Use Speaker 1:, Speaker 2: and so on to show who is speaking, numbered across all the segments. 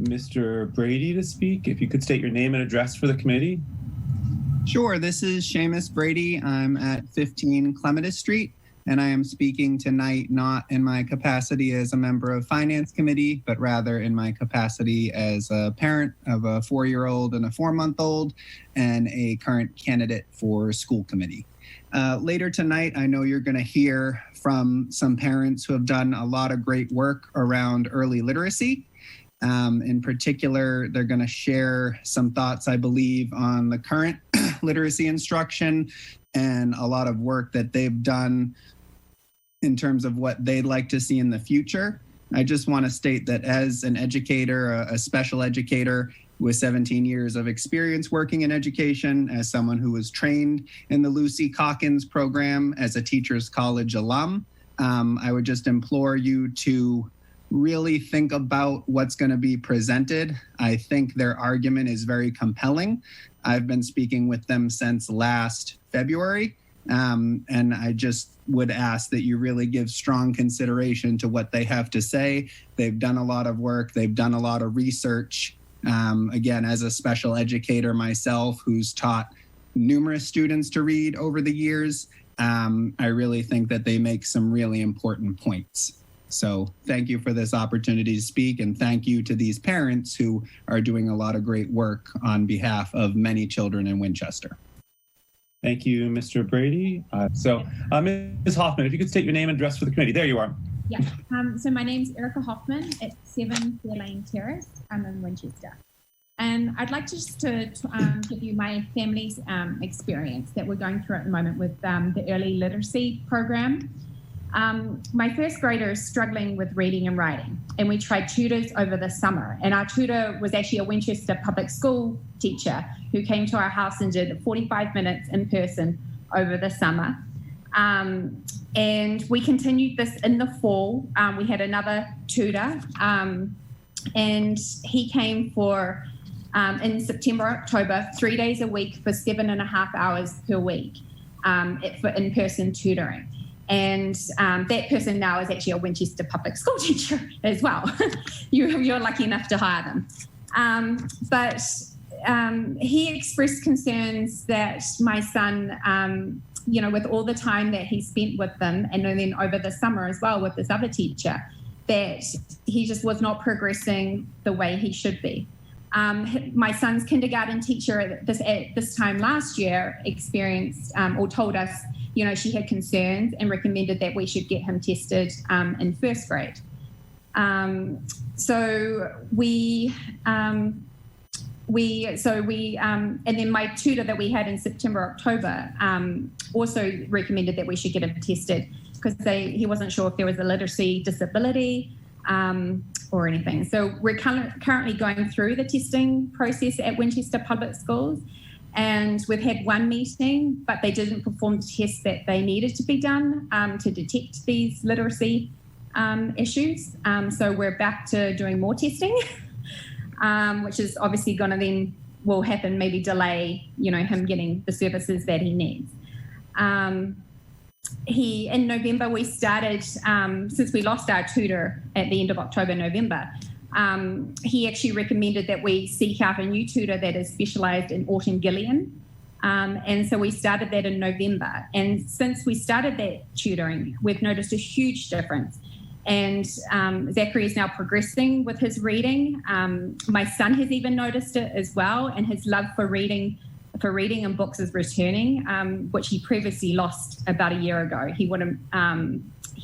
Speaker 1: Mr. Brady to speak. If you could state your name and address for the committee.
Speaker 2: Sure. This is Seamus Brady. I'm at 15 Clematis Street, and I am speaking tonight not in my capacity as a member of Finance Committee, but rather in my capacity as a parent of a 4-year-old and a 4-month-old and a current candidate for school committee. Later tonight, I know you're going to hear from some parents who have done a lot of great work around early literacy. In particular, they're going to share some thoughts, I believe, on the current literacy instruction and a lot of work that they've done in terms of what they'd like to see in the future. I just want to state that as an educator, a special educator with 17 years of experience working in education, as someone who was trained in the Lucy Calkins program as a Teachers College alum, I would just implore you to really think about what's going to be presented. I think their argument is very compelling. I've been speaking with them since last February, and I just would ask that you really give strong consideration to what they have to say. They've done a lot of work. They've done a lot of research. Again, as a special educator myself who's taught numerous students to read over the years, I really think that they make some really important points. So thank you for this opportunity to speak, and thank you to these parents who are doing a lot of great work on behalf of many children in Winchester.
Speaker 1: Thank you, Mr. Brady. Ms. Hoffman, if you could state your name and address for the committee. There you are.
Speaker 3: Yeah, so my name's Erica Hoffman at 7 Fairlane Terrace. I'm in Winchester. And I'd like just to give you my family's experience that we're going through at the moment with the early literacy program. My first grader is struggling with reading and writing, and we tried tutors over the summer. And our tutor was actually a Winchester public school teacher who came to our house and did 45 minutes in person over the summer. And we continued this in the fall. We had another tutor, and he came for, in September, October, 3 days a week for 7.5 hours per week for in-person tutoring. And that person now is actually a Winchester public school teacher as well. You're lucky enough to hire them. But he expressed concerns that my son, with all the time that he spent with them, and then over the summer as well with this other teacher, that he just was not progressing the way he should be. My son's kindergarten teacher at this time last year experienced or told us, she had concerns and recommended that we should get him tested in first grade. And then my tutor that we had in September, October, also recommended that we should get him tested because he wasn't sure if there was a literacy disability or anything. So we're currently going through the testing process at Winchester Public Schools. And we've had one meeting, but they didn't perform the tests that they needed to be done to detect these literacy issues. So we're back to doing more testing, which is obviously going to will happen, maybe delay, him getting the services that he needs. In November, we started, since we lost our tutor at the end of October, November, he actually recommended that we seek out a new tutor that is specialised in Autumn Gillian. And so we started that in November. And since we started that tutoring, we've noticed a huge difference. And Zachary is now progressing with his reading. My son has even noticed it as well, and his love for reading and books is returning, which he previously lost about a year ago. He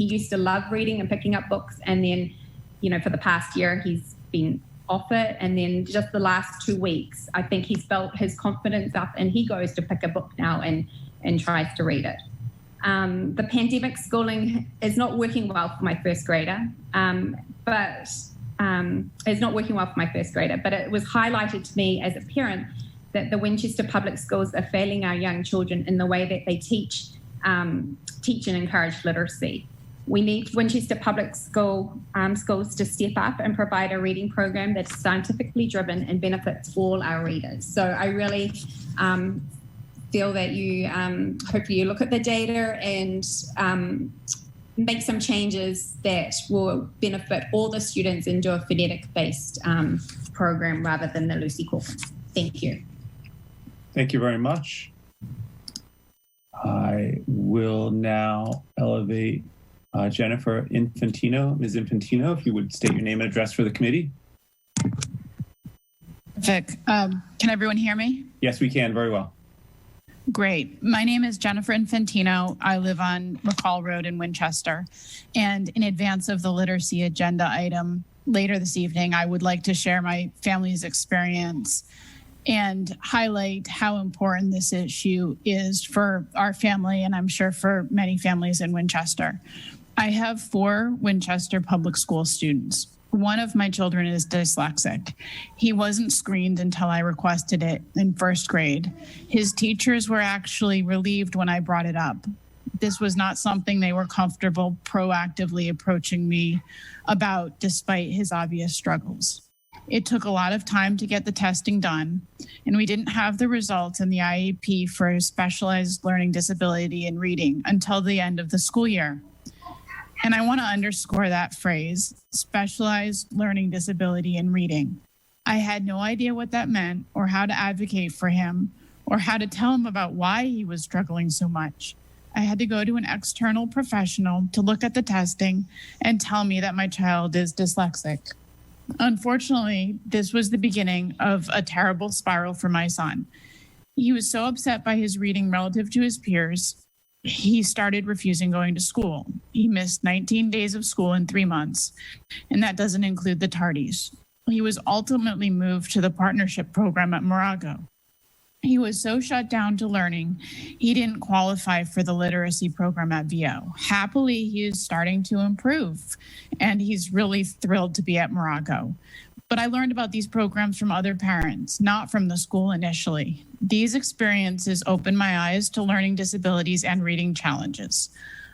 Speaker 3: used to love reading and picking up books, and then for the past year, he's been off it. And then just the last 2 weeks, I think he's built his confidence up and he goes to pick a book now and tries to read it. The pandemic schooling is not working well for my first grader, but it was highlighted to me as a parent that the Winchester Public Schools are failing our young children in the way that they teach and encourage literacy. We need Winchester Public Schools to step up and provide a reading program that's scientifically driven and benefits all our readers. So I really feel that you hopefully you look at the data and make some changes that will benefit all the students into a phonetic-based program rather than the Lucy Corpus. Thank you.
Speaker 1: Thank you very much. I will now elevate Jennifer Infantino. Ms. Infantino, if you would state your name and address for the committee.
Speaker 4: Perfect. Can everyone hear me?
Speaker 1: Yes, we can. Very well.
Speaker 4: Great. My name is Jennifer Infantino. I live on McCall Road in Winchester. And in advance of the literacy agenda item later this evening, I would like to share my family's experience and highlight how important this issue is for our family, and I'm sure for many families in Winchester. I have 4 Winchester public school students. One of my children is dyslexic. He wasn't screened until I requested it in 1st grade. His teachers were actually relieved when I brought it up. This was not something they were comfortable proactively approaching me about, despite his obvious struggles. It took a lot of time to get the testing done, and we didn't have the results in the IEP for specialized learning disability in reading until the end of the school year. And I want to underscore that phrase, specialized learning disability in reading. I had no idea what that meant or how to advocate for him or how to tell him about why he was struggling so much. I had to go to an external professional to look at the testing and tell me that my child is dyslexic. Unfortunately, this was the beginning of a terrible spiral for my son. He was so upset by his reading relative to his peers, he started refusing going to school. He missed 19 days of school in 3 months, and that doesn't include the tardies. He was ultimately moved to the partnership program at Morago. He was so shut down to learning, he didn't qualify for the literacy program at VO. Happily, he is starting to improve, and he's really thrilled to be at Morago. But I learned about these programs from other parents, not from the school initially. These experiences opened my eyes to learning disabilities and reading challenges.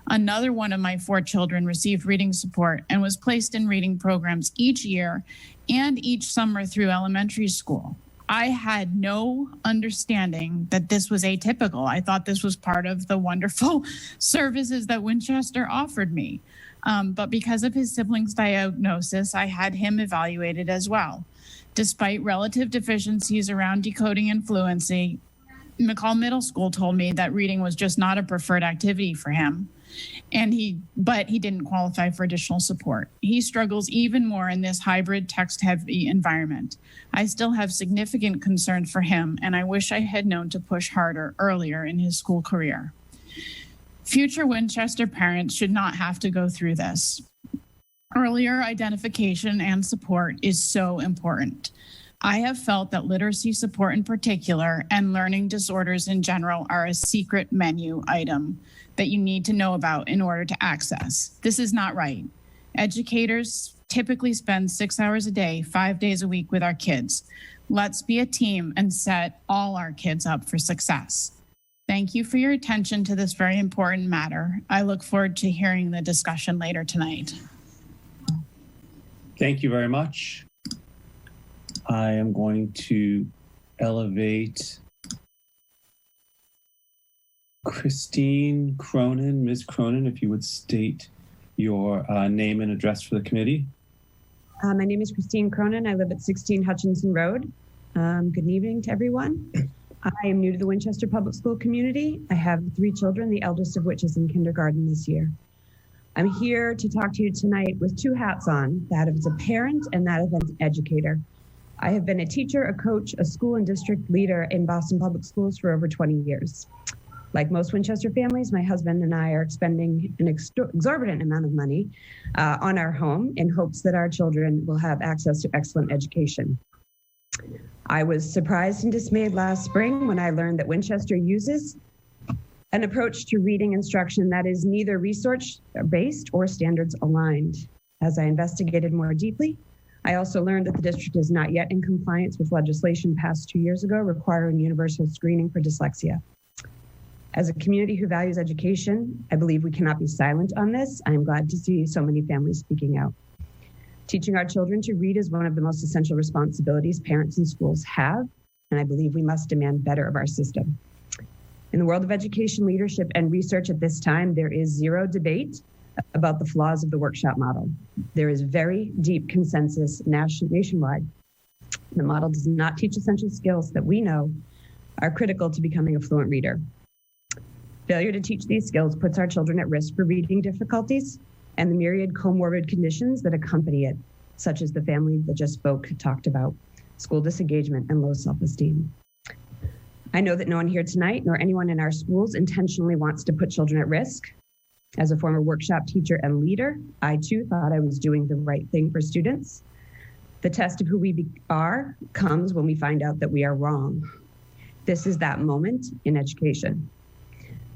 Speaker 4: Another one of my 4 children received reading support and was placed in reading programs each year and each summer through elementary school. I had no understanding that this was atypical. I thought this was part of the wonderful services that Winchester offered me. But because of his sibling's diagnosis, I had him evaluated as well. Despite relative deficiencies around decoding and fluency, McCall Middle School told me that reading was just not a preferred activity for him, but he didn't qualify for additional support. He struggles even more in this hybrid text-heavy environment. I still have significant concerns for him, and I wish I had known to push harder earlier in his school career. Future Winchester parents should not have to go through this. Earlier identification and support is so important. I have felt that literacy support in particular and learning disorders in general are a secret menu item that you need to know about in order to access. This is not right. Educators typically spend 6 hours a day, 5 days a week with our kids. Let's be a team and set all our kids up for success. Thank you for your attention to this very important matter. I look forward to hearing the discussion later tonight.
Speaker 1: Thank you very much. I am going to elevate Christine Cronin. Ms. Cronin, if you would state your name and address for the committee.
Speaker 5: My name is Christine Cronin. I live at 16 Hutchinson Road. Good evening to everyone. I am new to the Winchester Public School community. I have 3 children, the eldest of which is in kindergarten this year. I'm here to talk to you tonight with 2 hats on, that of as a parent and that of an educator. I have been a teacher, a coach, a school and district leader in Boston Public Schools for over 20 years. Like most Winchester families, my husband and I are expending an exorbitant amount of money on our home in hopes that our children will have access to excellent education. I was surprised and dismayed last spring when I learned that Winchester uses an approach to reading instruction that is neither research-based or standards-aligned. As I investigated more deeply, I also learned that the district is not yet in compliance with legislation passed 2 years ago requiring universal screening for dyslexia. As a community who values education, I believe we cannot be silent on this. I am glad to see so many families speaking out. Teaching our children to read is one of the most essential responsibilities parents and schools have, and I believe we must demand better of our system. In the world of education, leadership, and research at this time, there is zero debate about the flaws of the workshop model. There is very deep consensus nationwide. The model does not teach essential skills that we know are critical to becoming a fluent reader. Failure to teach these skills puts our children at risk for reading difficulties and the myriad comorbid conditions that accompany it, such as the family that just spoke talked about, school disengagement and low self-esteem. I know that no one here tonight, nor anyone in our schools, intentionally wants to put children at risk. As a former workshop teacher and leader, I too thought I was doing the right thing for students. The test of who we are comes when we find out that we are wrong. This is that moment in education.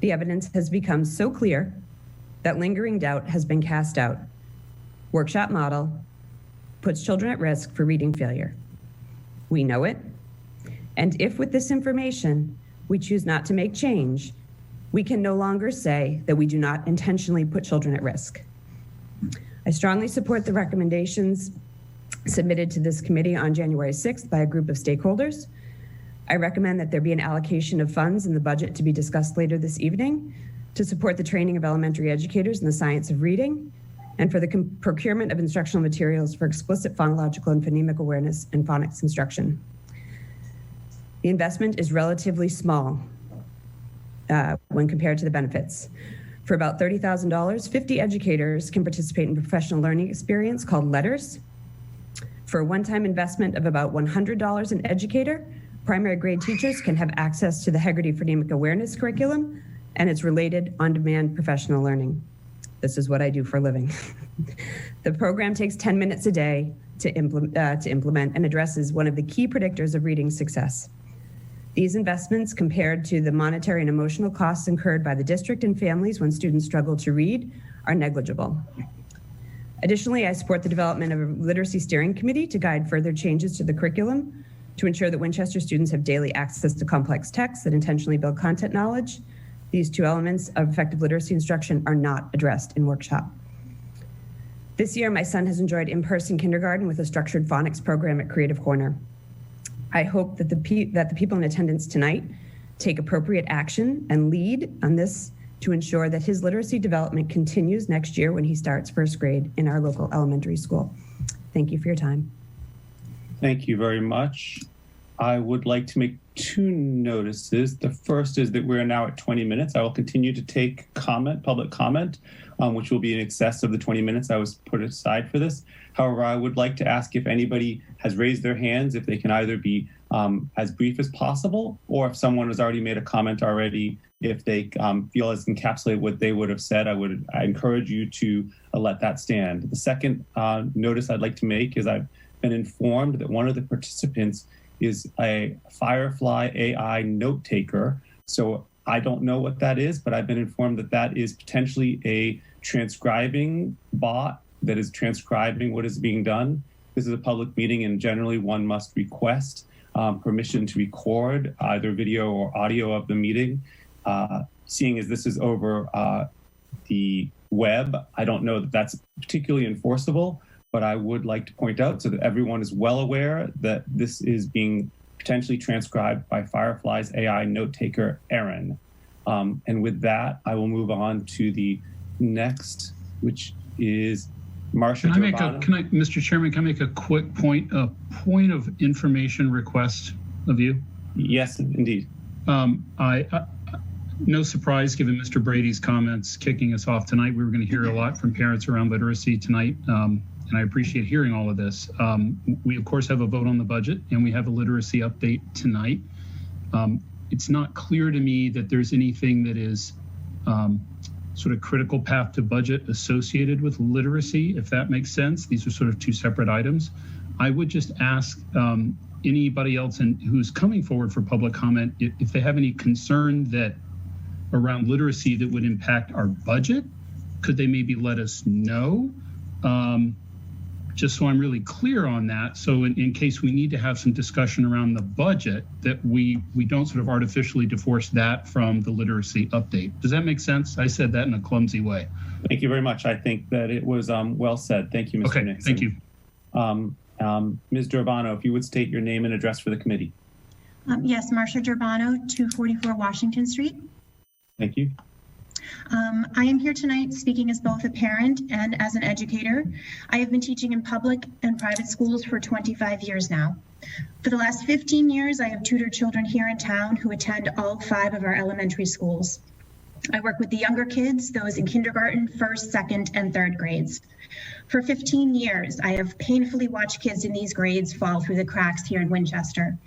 Speaker 5: The evidence has become so clear that lingering doubt has been cast out. Workshop model puts children at risk for reading failure. We know it. And if with this information, we choose not to make change, we can no longer say that we do not intentionally put children at risk. I strongly support the recommendations submitted to this committee on January 6th by a group of stakeholders. I recommend that there be an allocation of funds in the budget to be discussed later this evening to support the training of elementary educators in the science of reading and for the procurement of instructional materials for explicit phonological and phonemic awareness and phonics instruction. The investment is relatively small when compared to the benefits. For about $30,000, 50 educators can participate in a professional learning experience called Letters. For a one-time investment of about $100 an educator, primary grade teachers can have access to the Heggerty Phonemic Awareness curriculum and its related on-demand professional learning. This is what I do for a living. The program takes 10 minutes a day to implement and addresses one of the key predictors of reading success. These investments, compared to the monetary and emotional costs incurred by the district and families when students struggle to read, are negligible. Additionally, I support the development of a literacy steering committee to guide further changes to the curriculum to ensure that Winchester students have daily access to complex texts that intentionally build content knowledge. These two elements of effective literacy instruction are not addressed in workshop. This year, my son has enjoyed in-person kindergarten with a structured phonics program at Creative Corner. I hope that the people in attendance tonight take appropriate action and lead on this to ensure that his literacy development continues next year when he starts first grade in our local elementary school. Thank you for your time.
Speaker 1: Thank you very much. I would like to make two notices. The first is that we're now at 20 minutes. I will continue to take public comment, which will be in excess of the 20 minutes I was put aside for this. However, I would like to ask if anybody has raised their hands, if they can either be as brief as possible, or if someone has already made a comment already, if they feel as encapsulate what they would have said, I encourage you to let that stand. The second notice I'd like to make is I've been informed that one of the participants is a Firefly AI note taker. So I don't know what that is, but I've been informed that that is potentially a transcribing bot that is transcribing what is being done. This is a public meeting, and generally one must request permission to record either video or audio of the meeting. Seeing as this is over the web, I don't know that that's particularly enforceable, but I would like to point out so that everyone is well aware that this is being potentially transcribed by Firefly's AI note taker, Erin. And with that, I will move on to the next, which is Marcia.
Speaker 6: Mr. Chairman, can I make a quick point of information request of you?
Speaker 1: Yes, indeed.
Speaker 6: No surprise, given Mr. Brady's comments kicking us off tonight, we were going to hear a lot from parents around literacy tonight. And I appreciate hearing all of this. We, of course, have a vote on the budget, and we have a literacy update tonight. It's not clear to me that there's anything that is sort of critical path to budget associated with literacy, if that makes sense. These are sort of two separate items. I would just ask anybody else who's coming forward for public comment, if they have any concern that around literacy that would impact our budget, could they maybe let us know? Just so I'm really clear on that. So in case we need to have some discussion around the budget, that we don't sort of artificially divorce that from the literacy update. Does that make sense? I said that in a clumsy way.
Speaker 1: Thank you very much. I think that it was well said. Thank you, Mr. Nixon.
Speaker 6: Thank you.
Speaker 1: Ms. Durbano, if you would state your name and address for the committee.
Speaker 7: Yes, Marcia Durbano, 244 Washington Street.
Speaker 1: Thank you.
Speaker 7: I am here tonight speaking as both a parent and as an educator. I have been teaching in public and private schools for 25 years now. For the last 15 years, I have tutored children here in town who attend all 5 of our elementary schools. I work with the younger kids, those in kindergarten, 1st, 2nd, and 3rd grades. For 15 years, I have painfully watched kids in these grades fall through the cracks here in Winchester.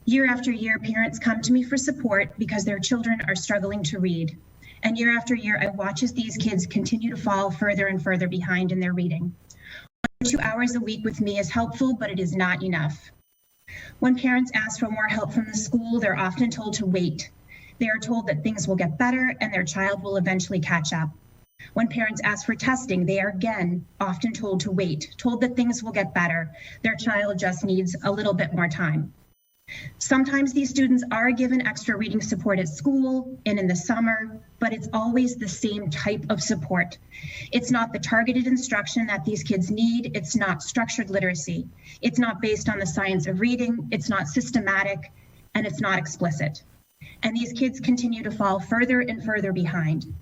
Speaker 7: Year after year, parents come to me for support because their children are struggling to read. And year after year, I watch as these kids continue to fall further and further behind in their reading. 2 hours a week with me is helpful, but it is not enough. When parents ask for more help from the school, they're often told to wait. They are told that things will get better and their child will eventually catch up. When parents ask for testing, they are again often told to wait, told that things will get better. Their child just needs a little bit more time. Sometimes these students are given extra reading support at school and in the summer, but it's always the same type of support. It's not the targeted instruction that these kids need. It's not structured literacy. It's not based on the science of reading. It's not systematic, and it's not explicit. And these kids continue to fall further and further behind.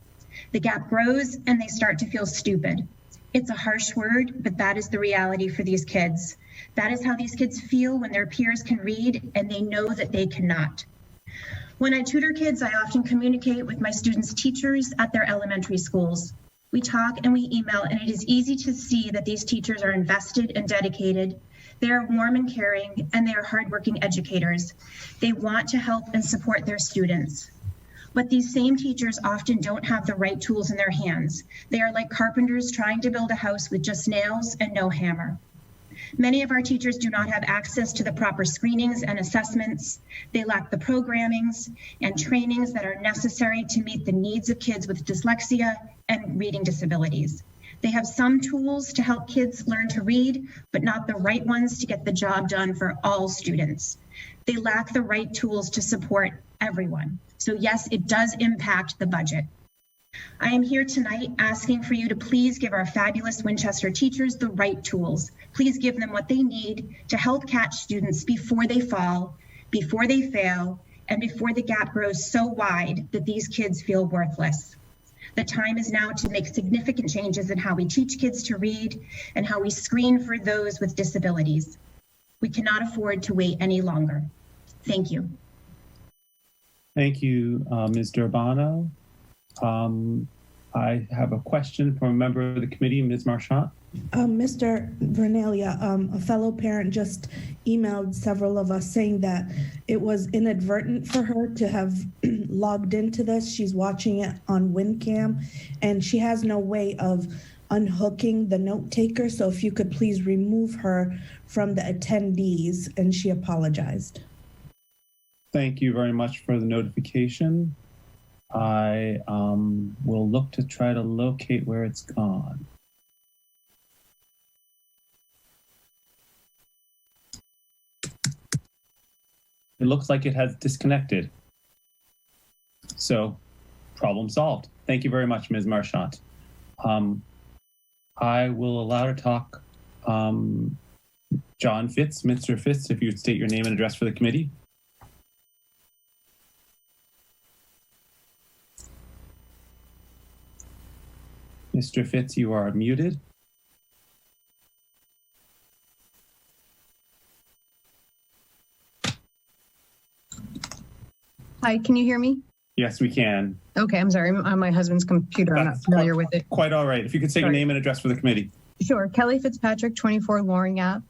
Speaker 7: The gap grows and they start to feel stupid. It's a harsh word, but that is the reality for these kids. That is how these kids feel when their peers can read and they know that they cannot. When I tutor kids, I often communicate with my students' teachers at their elementary schools. We talk and we email, and it is easy to see that these teachers are invested and dedicated. They are warm and caring, and they are hardworking educators. They want to help and support their students. But these same teachers often don't have the right tools in their hands. They are like carpenters trying to build a house with just nails and no hammer. Many of our teachers do not have access to the proper screenings and assessments. They lack the programmings and trainings that are necessary to meet the needs of kids with dyslexia and reading disabilities. They have some tools to help kids learn to read, but not the right ones to get the job done for all students. They lack the right tools to support everyone. So yes, it does impact the budget. I am here tonight asking for you to please give our fabulous Winchester teachers the right tools. Please give them what they need to help catch students before they fall, before they fail, and before the gap grows so wide that these kids feel worthless. The time is now to make significant changes in how we teach kids to read and how we screen for those with disabilities. We cannot afford to wait any longer. Thank you.
Speaker 1: Thank you, Ms. Durbano. I have a question from a member of the committee, Ms. Marchant.
Speaker 8: Mr. Vernelia, a fellow parent just emailed several of us saying that it was inadvertent for her to have logged into this. She's watching it on WinCam, and she has no way of unhooking the note taker. So if you could please remove her from the attendees, and she apologized.
Speaker 1: Thank you very much for the notification. I will look to try to locate where it's gone. It looks like it has disconnected. So, problem solved. Thank you very much, Ms. Marchant. I will allow to talk John Fitz, Mr. Fitz, if you would state your name and address for the committee. Mr. Fitz, you are muted.
Speaker 9: Hi, can you hear me?
Speaker 1: Yes, we can.
Speaker 9: Okay, I'm sorry. I'm on my husband's computer. I'm not familiar with it.
Speaker 1: Quite all right. If you could say your name and address for the committee.
Speaker 9: Sure. Kelly Fitzpatrick, 24 Loring Ave.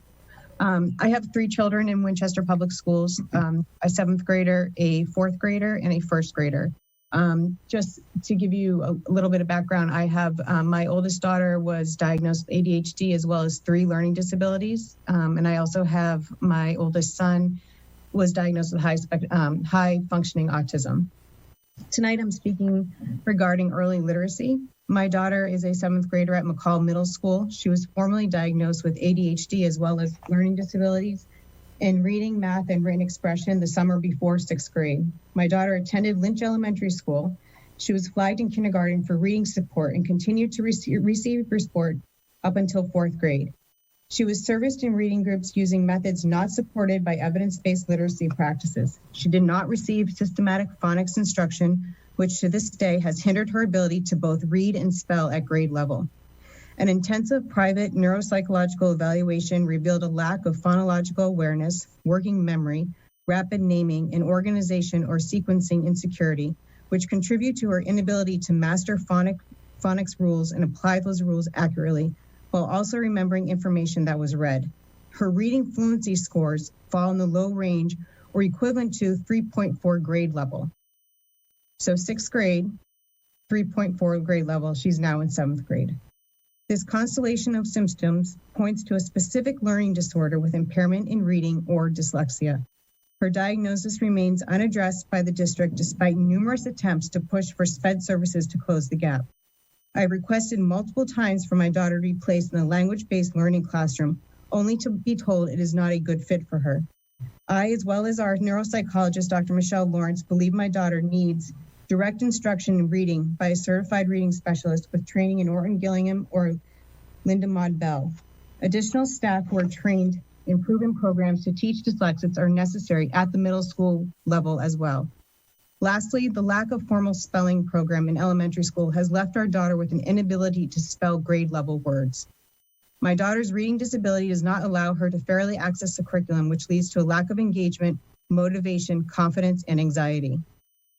Speaker 9: I have 3 children in Winchester Public Schools, a 7th grader, a 4th grader, and a 1st grader. Just to give you a little bit of background, I have my oldest daughter was diagnosed with ADHD as well as 3 learning disabilities. And I also have my oldest son was diagnosed with high functioning autism. Tonight, I'm speaking regarding early literacy. My daughter is a 7th grader at McCall Middle School. She was formally diagnosed with ADHD as well as learning disabilities in reading, math, and written expression the summer before 6th grade. My daughter attended Lynch Elementary School. She was flagged in kindergarten for reading support and continued to receive support up until 4th grade. She was serviced in reading groups using methods not supported by evidence-based literacy practices. She did not receive systematic phonics instruction which to this day has hindered her ability to both read and spell at grade level. An intensive private neuropsychological evaluation revealed a lack of phonological awareness, working memory, rapid naming, and organization or sequencing insecurity, which contribute to her inability to master phonics rules and apply those rules accurately, while also remembering information that was read. Her reading fluency scores fall in the low range or equivalent to 3.4 grade level. So 6th grade, 3.4 grade level, she's now in 7th grade. This constellation of symptoms points to a specific learning disorder with impairment in reading or dyslexia. Her diagnosis remains unaddressed by the district despite numerous attempts to push for SPED services to close the gap. I requested multiple times for my daughter to be placed in a language-based learning classroom, only to be told it is not a good fit for her. I, as well as our neuropsychologist, Dr. Michelle Lawrence, believe my daughter needs direct instruction in reading by a certified reading specialist with training in Orton Gillingham or Linda Maud Bell. Additional staff who are trained in proven programs to teach dyslexics are necessary at the middle school level as well. Lastly, the lack of formal spelling program in elementary school has left our daughter with an inability to spell grade level words. My daughter's reading disability does not allow her to fairly access the curriculum, which leads to a lack of engagement, motivation, confidence, and anxiety.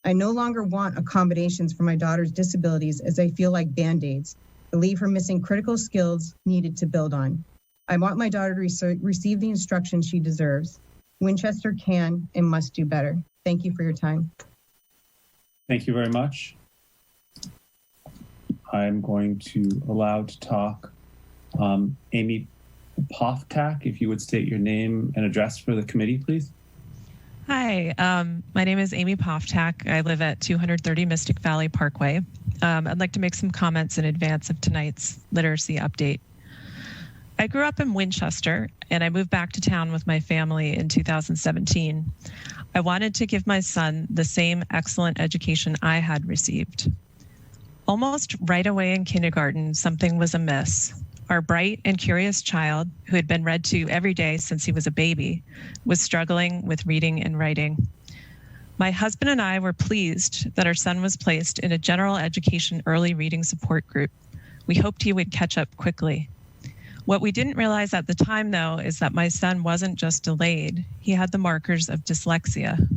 Speaker 9: I no longer want accommodations for my daughter's disabilities as I feel like Band-Aids that leave her missing critical skills needed to build on. I want my daughter to receive the instruction she deserves. Winchester can and must do better. Thank you for your time.
Speaker 1: Thank you very much. I'm going to allow to talk Amy Poftak, if you would state your name and address for the committee, please.
Speaker 10: Hi, my name is Amy Poftak. I live at 230 Mystic Valley Parkway. I'd like to make some comments in advance of tonight's literacy update. I grew up in Winchester and I moved back to town with my family in 2017. I wanted to give my son the same excellent education I had received. Almost right away in kindergarten, something was amiss. Our bright and curious child, who had been read to every day since he was a baby, was struggling with reading and writing. My husband and I were pleased that our son was placed in a general education early reading support group. We hoped he would catch up quickly. What we didn't realize at the time, though, is that my son wasn't just delayed. He had the markers of dyslexia.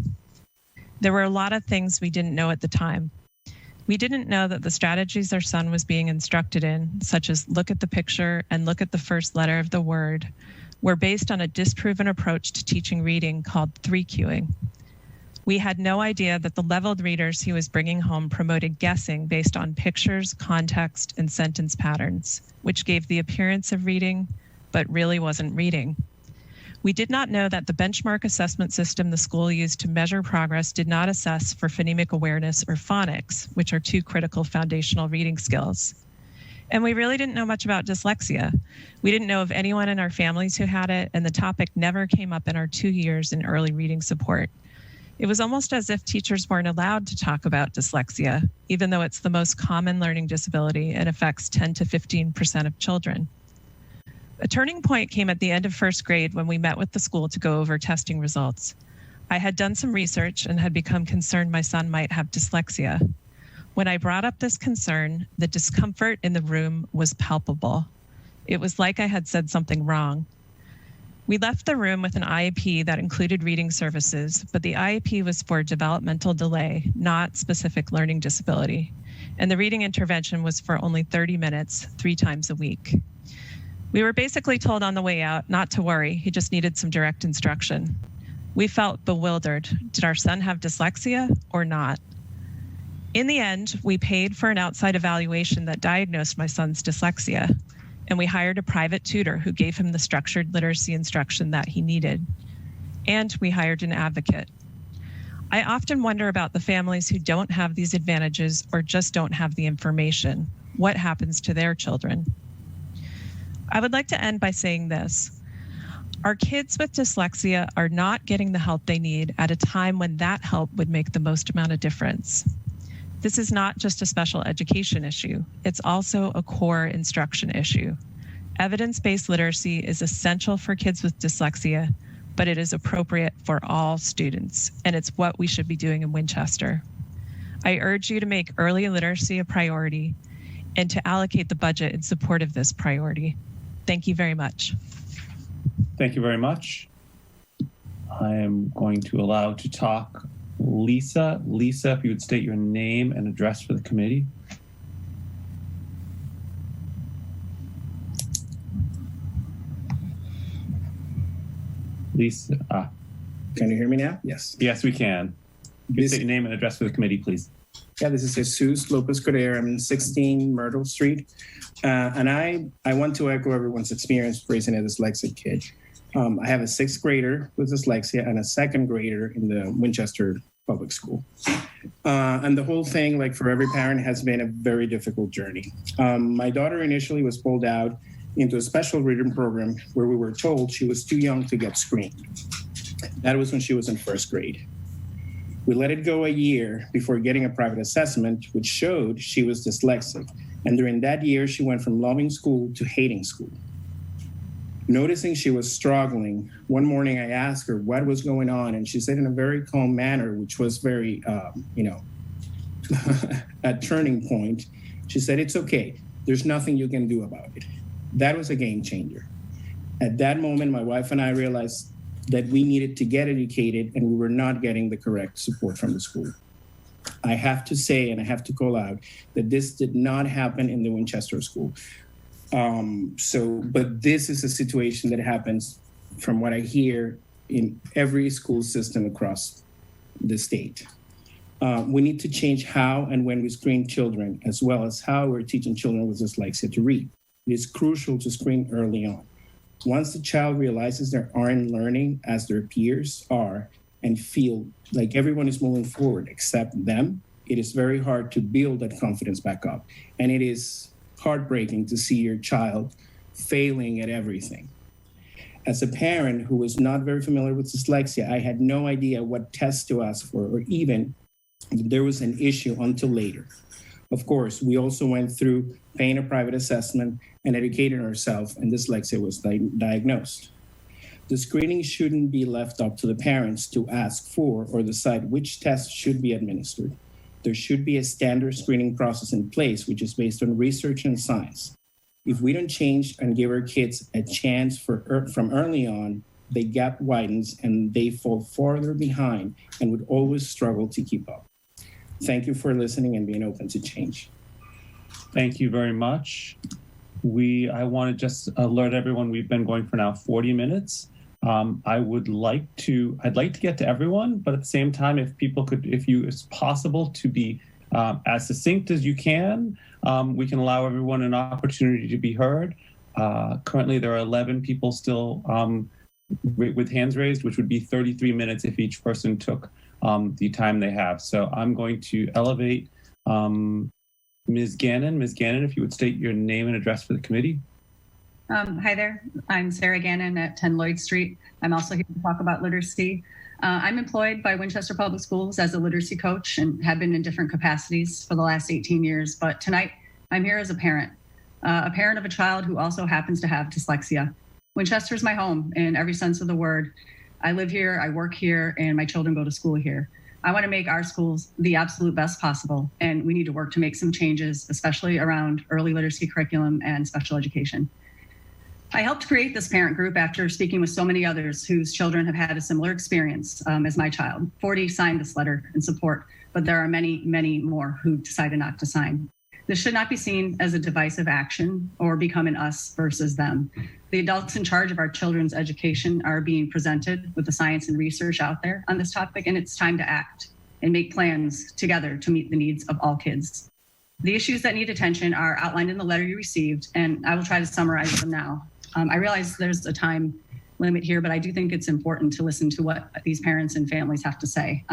Speaker 10: There were a lot of things we didn't know at the time. We didn't know that the strategies our son was being instructed in, such as look at the picture and look at the first letter of the word, were based on a disproven approach to teaching reading called 3-cueing. We had no idea that the leveled readers he was bringing home promoted guessing based on pictures, context, and sentence patterns, which gave the appearance of reading, but really wasn't reading. We did not know that the benchmark assessment system the school used to measure progress did not assess for phonemic awareness or phonics, which are two critical foundational reading skills. And we really didn't know much about dyslexia. We didn't know of anyone in our families who had it, and the topic never came up in our 2 years in early reading support. It was almost as if teachers weren't allowed to talk about dyslexia, even though it's the most common learning disability and affects 10 to 15% of children. A turning point came at the end of first grade when we met with the school to go over testing results. I had done some research and had become concerned my son might have dyslexia. When I brought up this concern, the discomfort in the room was palpable. It was like I had said something wrong. We left the room with an IEP that included reading services, but the IEP was for developmental delay, not specific learning disability. And the reading intervention was for only 30 minutes, 3 times a week. We were basically told on the way out not to worry, he just needed some direct instruction. We felt bewildered. Did our son have dyslexia or not? In the end, we paid for an outside evaluation that diagnosed my son's dyslexia, and we hired a private tutor who gave him the structured literacy instruction that he needed. And we hired an advocate. I often wonder about the families who don't have these advantages or just don't have the information. What happens to their children? I would like to end by saying this. Our kids with dyslexia are not getting the help they need at a time when that help would make the most amount of difference. This is not just a special education issue. It's also a core instruction issue. Evidence-based literacy is essential for kids with dyslexia, but it is appropriate for all students, and it's what we should be doing in Winchester. I urge you to make early literacy a priority and to allocate the budget in support of this priority. Thank you very much.
Speaker 1: Thank you very much. I am going to allow to talk Lisa. Lisa, if you would state your name and address for the committee. Lisa.
Speaker 11: Can you hear me now? Yes.
Speaker 1: Yes, we can. You state your name and address for the committee, please.
Speaker 11: Yeah, this is Jesus Lopez Correa. I'm in 16 Myrtle Street. And I want to echo everyone's experience raising a dyslexic kid. I have a 6th grader with dyslexia and a 2nd grader in the Winchester Public School. And the whole thing, like for every parent, has been a very difficult journey. My daughter initially was pulled out into a special reading program where we were told she was too young to get screened. That was when she was in 1st grade. We let it go a year before getting a private assessment, which showed she was dyslexic. And during that year, she went from loving school to hating school. Noticing she was struggling, one morning I asked her what was going on, and she said in a very calm manner, which was very, a turning point. She said, "It's okay. There's nothing you can do about it." That was a game changer. At that moment, my wife and I realized that we needed to get educated and we were not getting the correct support from the school. I have to say, and I have to call out, that this did not happen in the Winchester school. But this is a situation that happens, from what I hear, in every school system across the state. We need to change how and when we screen children, as well as how we're teaching children with dyslexia to read. It is crucial to screen early on. Once the child realizes they aren't learning as their peers are and feel like everyone is moving forward except them, it is very hard to build that confidence back up. And it is heartbreaking to see your child failing at everything. As a parent who was not very familiar with dyslexia, I had no idea what tests to ask for or even if there was an issue until later. Of course, we also went through paying a private assessment and educating ourselves, and dyslexia was diagnosed. The screening shouldn't be left up to the parents to ask for or decide which tests should be administered. There should be a standard screening process in place, which is based on research and science. If we don't change and give our kids a chance from early on, the gap widens and they fall farther behind and would always struggle to keep up. Thank you for listening and being open to change.
Speaker 1: Thank you very much. I want to just alert everyone, we've been going for now 40 minutes. I'd like to get to everyone, but at the same time, if it's possible to be as succinct as you can, we can allow everyone an opportunity to be heard. Currently, there are 11 people still with hands raised, which would be 33 minutes if each person took the time they have. So I'm going to elevate Ms. Gannon. Ms. Gannon, if you would state your name and address for the committee.
Speaker 12: Hi there. I'm Sarah Gannon at 10 Lloyd Street. I'm also here to talk about literacy. I'm employed by Winchester Public Schools as a literacy coach and have been in different capacities for the last 18 years. But tonight, I'm here as a parent of a child who also happens to have dyslexia. Winchester is my home in every sense of the word. I live here, I work here, and my children go to school here. I want to make our schools the absolute best possible, and we need to work to make some changes, especially around early literacy curriculum and special education. I helped create this parent group after speaking with so many others whose children have had a similar experience as my child. 40 signed this letter in support, but there are many, many more who decided not to sign. This should not be seen as a divisive action or become an us versus them. The adults in charge of our children's education are being presented with the science and research out there on this topic, and it's time to act and make plans together to meet the needs of all kids. The issues that need attention are outlined in the letter you received, and I will try to summarize them now. I realize there's a time limit here, but I do think it's important to listen to what these parents and families have to say.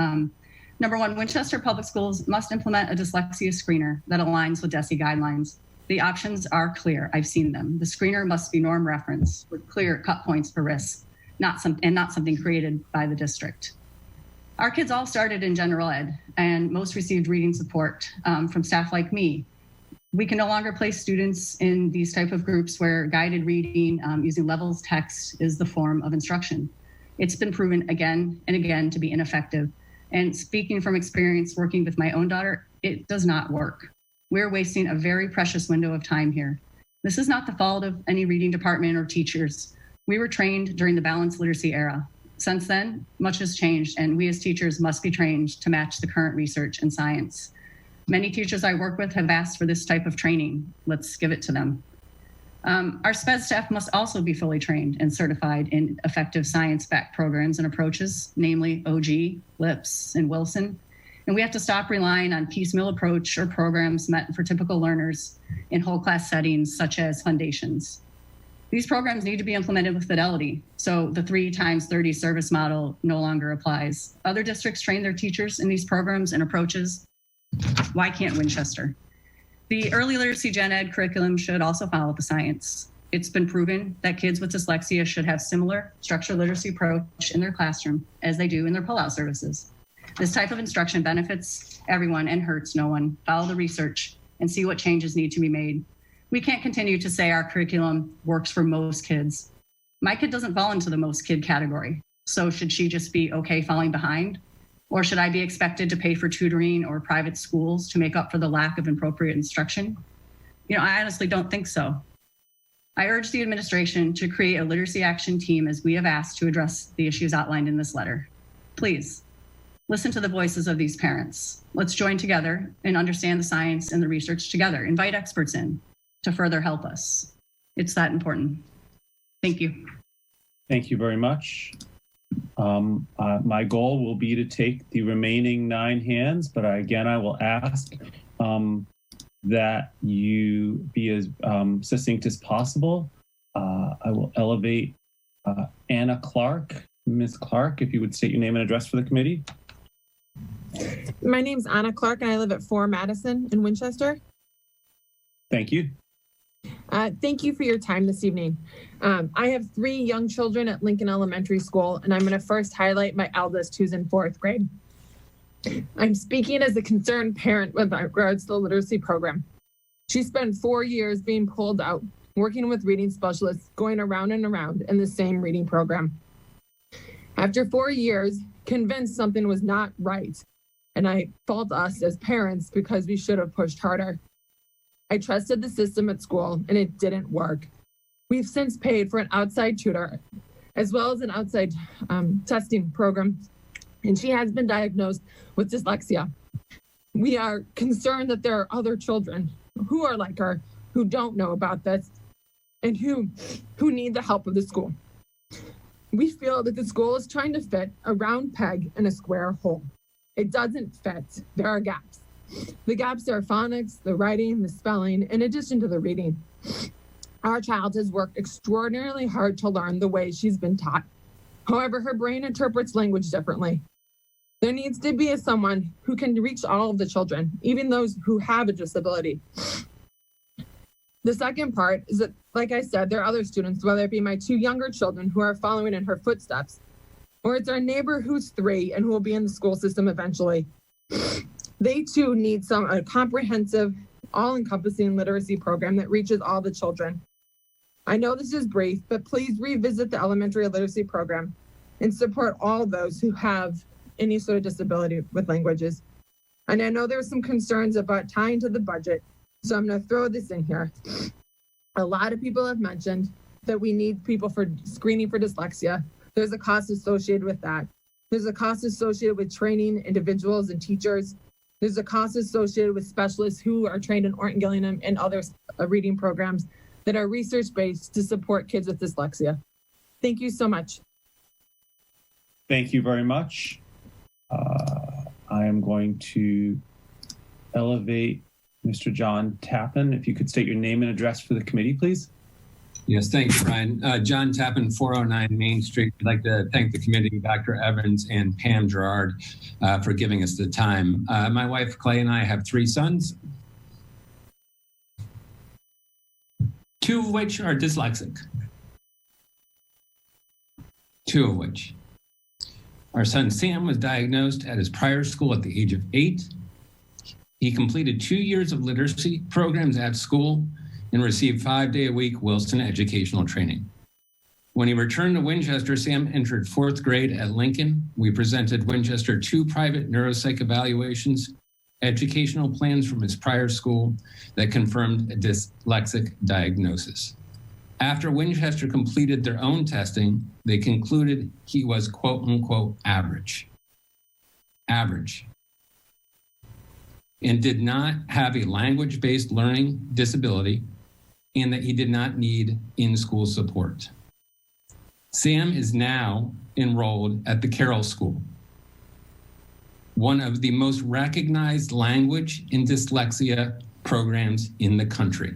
Speaker 12: Number one, Winchester Public Schools must implement a dyslexia screener that aligns with DESE guidelines. The options are clear. I've seen them. The screener must be norm reference with clear cut points for risk, not something created by the district. Our kids all started in general ed, and most received reading support from staff like me. We can no longer place students in these type of groups where guided reading using levels text is the form of instruction. It's been proven again and again to be ineffective. And speaking from experience working with my own daughter, it does not work. We're wasting a very precious window of time here. This is not the fault of any reading department or teachers. We were trained during the balanced literacy era. Since then, much has changed, and we as teachers must be trained to match the current research and science. Many teachers I work with have asked for this type of training. Let's give it to them. Our SPED staff must also be fully trained and certified in effective science-backed programs and approaches, namely OG, LIPS, and Wilson. And we have to stop relying on piecemeal approach or programs meant for typical learners in whole class settings, such as foundations. These programs need to be implemented with fidelity, so the 3 times 30 service model no longer applies. Other districts train their teachers in these programs and approaches. Why can't Winchester? The early literacy gen ed curriculum should also follow the science. It's been proven that kids with dyslexia should have similar structured literacy approach in their classroom as they do in their pullout services. This type of instruction benefits everyone and hurts no one. Follow the research and see what changes need to be made. We can't continue to say our curriculum works for most kids. My kid doesn't fall into the most kid category. So should she just be okay falling behind? Or should I be expected to pay for tutoring or private schools to make up for the lack of appropriate instruction? I honestly don't think so. I urge the administration to create a literacy action team as we have asked to address the issues outlined in this letter. Please, listen to the voices of these parents. Let's join together and understand the science and the research together. Invite experts in to further help us. It's that important. Thank you.
Speaker 1: Thank you very much. My goal will be to take the remaining 9 hands, but I will ask that you be as succinct as possible. I will elevate Anna Clark. Ms. Clark, if you would state your name and address for the committee.
Speaker 13: My name's Anna Clark, and I live at 4 Madison in Winchester.
Speaker 1: Thank you.
Speaker 13: Thank you for your time this evening. I have 3 young children at Lincoln Elementary School, and I'm going to first highlight my eldest, who's in 4th grade. I'm speaking as a concerned parent with regards to the literacy program. She spent 4 years being pulled out, working with reading specialists, going around and around in the same reading program. After 4 years, convinced something was not right, and I fault us as parents because we should have pushed harder. I trusted the system at school, and it didn't work. We've since paid for an outside tutor, as well as an outside testing program, and she has been diagnosed with dyslexia. We are concerned that there are other children who are like her, who don't know about this, and who need the help of the school. We feel that the school is trying to fit a round peg in a square hole. It doesn't fit. There are gaps. The gaps are phonics, the writing, the spelling, in addition to the reading. Our child has worked extraordinarily hard to learn the way she's been taught. However, her brain interprets language differently. There needs to be someone who can reach all of the children, even those who have a disability. The second part is that, like I said, there are other students, whether it be my 2 younger children who are following in her footsteps, or it's our neighbor who's 3 and who will be in the school system eventually. They too need a comprehensive, all-encompassing literacy program that reaches all the children. I know this is brief, but please revisit the elementary literacy program and support all those who have any sort of disability with languages. And I know there's some concerns about tying to the budget, so I'm going to throw this in here. A lot of people have mentioned that we need people for screening for dyslexia. There's a cost associated with that. There's a cost associated with training individuals and teachers. There's a cost associated with specialists who are trained in Orton Gillingham and other reading programs that are research-based to support kids with dyslexia. Thank you so much.
Speaker 1: Thank you very much. I am going to elevate Mr. John Tappan. If you could state your name and address for the committee, please.
Speaker 14: Yes, thank you, Brian. John Tappan, 409 Main Street. I'd like to thank the committee, Dr. Evans and Pam Girouard, for giving us the time. My wife, Clay, and I have 3 sons, 2 of which are dyslexic. 2 of which. Our son, Sam, was diagnosed at his prior school at the age of 8. He completed 2 years of literacy programs at school and received 5-day-a-week Wilson educational training. When he returned to Winchester, Sam entered 4th grade at Lincoln. We presented Winchester 2 private neuropsych evaluations, educational plans from his prior school that confirmed a dyslexic diagnosis. After Winchester completed their own testing, they concluded he was quote unquote average, and did not have a language-based learning disability, and that he did not need in-school support. Sam is now enrolled at the Carroll School, one of the most recognized language and dyslexia programs in the country.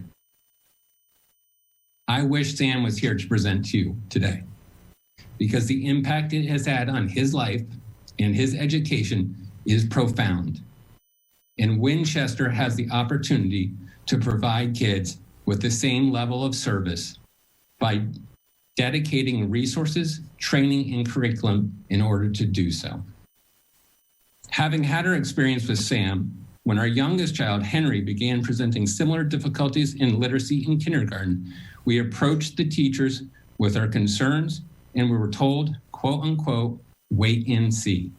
Speaker 14: I wish Sam was here to present to you today, because the impact it has had on his life and his education is profound. And Winchester has the opportunity to provide kids with the same level of service by dedicating resources, training, and curriculum in order to do so. Having had our experience with Sam, when our youngest child, Henry, began presenting similar difficulties in literacy in kindergarten, we approached the teachers with our concerns, and we were told, quote unquote, wait and see.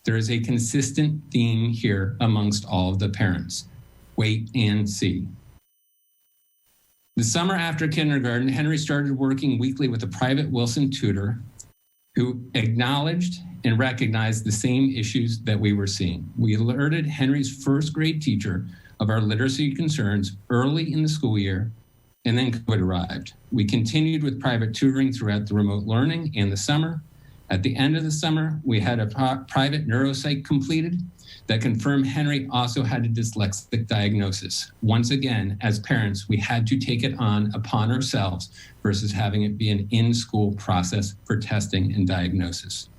Speaker 14: There is a consistent theme here amongst all of the parents. Wait and see. The summer after kindergarten, Henry started working weekly with a private Wilson tutor who acknowledged and recognized the same issues that we were seeing. We alerted Henry's 1st grade teacher of our literacy concerns early in the school year, and then COVID arrived. We continued with private tutoring throughout the remote learning and the summer. At the end of the summer, we had a private neuropsych completed that confirmed Henry also had a dyslexic diagnosis. Once again, as parents, we had to take it on upon ourselves versus having it be an in-school process for testing and diagnosis.